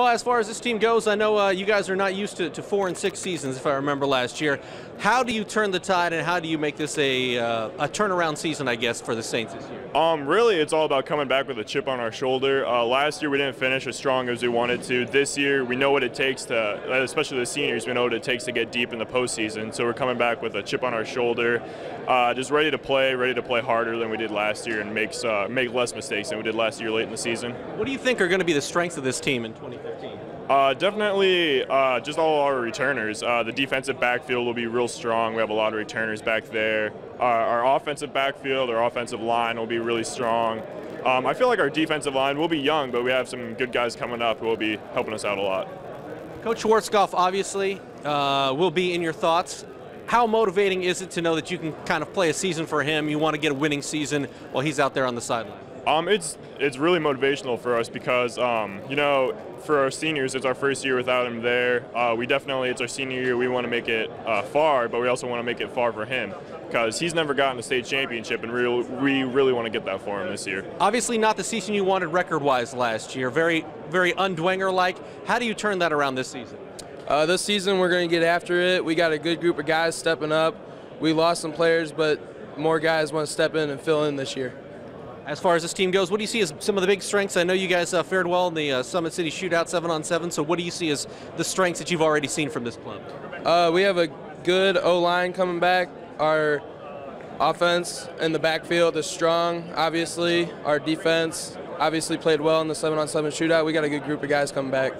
Well, as far as this team goes, I know you guys are not used to 4 and 6 seasons, if I remember last year. How do you turn the tide, and how do you make this a turnaround season, I guess, for the Saints this year? Really, it's all about coming back with a chip on our shoulder. Last year, we didn't finish as strong as we wanted to. This year, we know what it takes to, especially the seniors, we know what it takes to get deep in the postseason. So we're coming back with a chip on our shoulder, just ready to play harder than we did last year, and make less mistakes than we did last year late in the season. What do you think are going to be the strengths of this team in 2015? Definitely just all our returners. The defensive backfield will be real strong. We have a lot of returners back there. Our offensive backfield, our offensive line will be really strong. I feel like our defensive line will be young, but we have some good guys coming up who will be helping us out a lot. Coach Schwarzkopf obviously will be in your thoughts. How motivating is it to know that you can kind of play a season for him? You want to get a winning season while he's out there on the sideline. It's really motivational for us because you know, for our seniors, it's our first year without him there. It's our senior year. We want to make it far, but we also want to make it far for him because he's never gotten a state championship, and we really want to get that for him this year. Obviously, not the season you wanted record-wise last year. Very, very un-Dwenger-like. How do you turn that around this season? This season, we're going to get after it. We got a good group of guys stepping up. We lost some players, but more guys want to step in and fill in this year. As far as this team goes, what do you see as some of the big strengths? I know you guys fared well in the Summit City Shootout 7-on-7, so what do you see as the strengths that you've already seen from this club? We have a good O-line coming back. Our offense in the backfield is strong, obviously. Our defense obviously played well in the 7-on-7 shootout. We got a good group of guys coming back.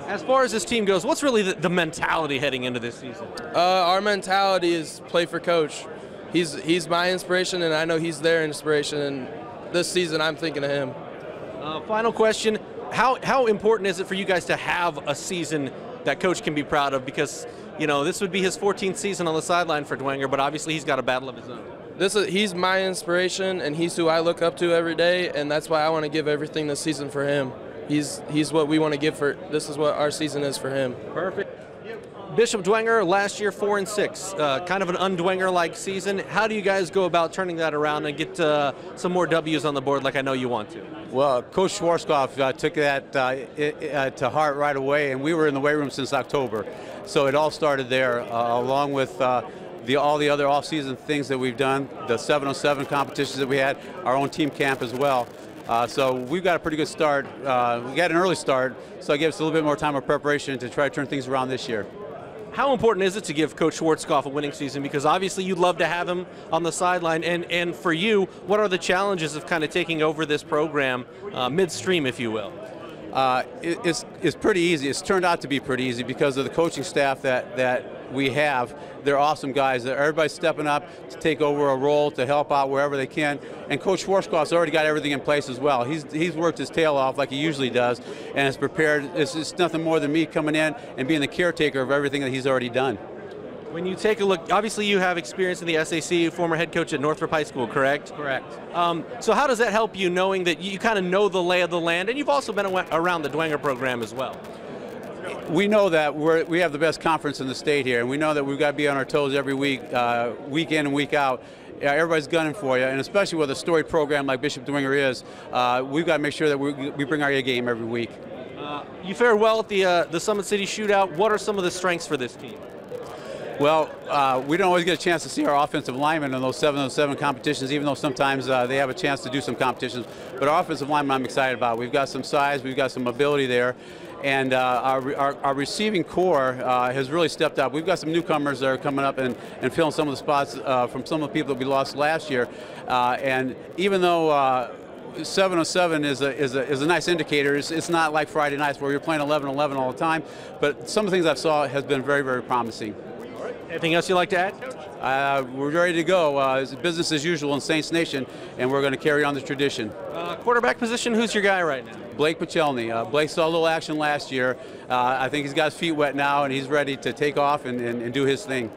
As far as this team goes, what's really the mentality heading into this season? Our mentality is play for Coach. He's my inspiration, and I know he's their inspiration, and this season I'm thinking of him. Final question, how important is it for you guys to have a season that Coach can be proud of? Because, you know, this would be his 14th season on the sideline for Dwenger, but obviously he's got a battle of his own. He's my inspiration, and he's who I look up to every day, and that's why I want to give everything this season for him. He's what we want to give for. This is what our season is for him. Perfect. Bishop Dwenger last year 4 and 6, kind of an un-Dwenger-like season. How do you guys go about turning that around and get some more W's on the board like I know you want to? Well, Coach Schwarzkopf took that to heart right away, and we were in the weight room since October. So it all started there, along with all the other off-season things that we've done, the 7-on-7 competitions that we had, our own team camp as well. So we've got a pretty good start. We got an early start, so it gives us a little bit more time of preparation to try to turn things around this year. How important is it to give Coach Schwarzkopf a winning season? Because obviously you'd love to have him on the sideline, and for you, what are the challenges of kind of taking over this program midstream, if you will? It's pretty easy. It's turned out to be pretty easy because of the coaching staff that we have. They're awesome guys. Everybody's stepping up to take over a role, to help out wherever they can. And Coach Schwarzkopf's already got everything in place as well. He's worked his tail off like he usually does, and is prepared. It's nothing more than me coming in and being the caretaker of everything that he's already done. When you take a look, obviously you have experience in the SAC, former head coach at Northrop High School, correct? Correct. So how does that help you, knowing that you kind of know the lay of the land, and you've also been around the Dwenger program as well? We know that we have the best conference in the state here, and we know that we've got to be on our toes every week, week in and week out. Everybody's gunning for you, and especially with a storied program like Bishop Dwenger is, we've got to make sure that we bring our A game every week. You fared well at the Summit City Shootout. What are some of the strengths for this team? Well, we don't always get a chance to see our offensive linemen in those 7-on-7 competitions, even though sometimes they have a chance to do some competitions. But our offensive linemen I'm excited about. We've got some size, we've got some ability there, and our receiving core has really stepped up. We've got some newcomers that are coming up and filling some of the spots from some of the people that we lost last year. And even though 7-on-7 is a nice indicator. It's not like Friday nights where you're playing 11-11 all the time, but some of the things I've saw has been very, very promising. Anything else you'd like to add? We're ready to go. It's business as usual in Saints Nation, and we're going to carry on the tradition. Quarterback position, who's your guy right now? Blake Pachelny. Blake saw a little action last year. I think he's got his feet wet now, and he's ready to take off and do his thing.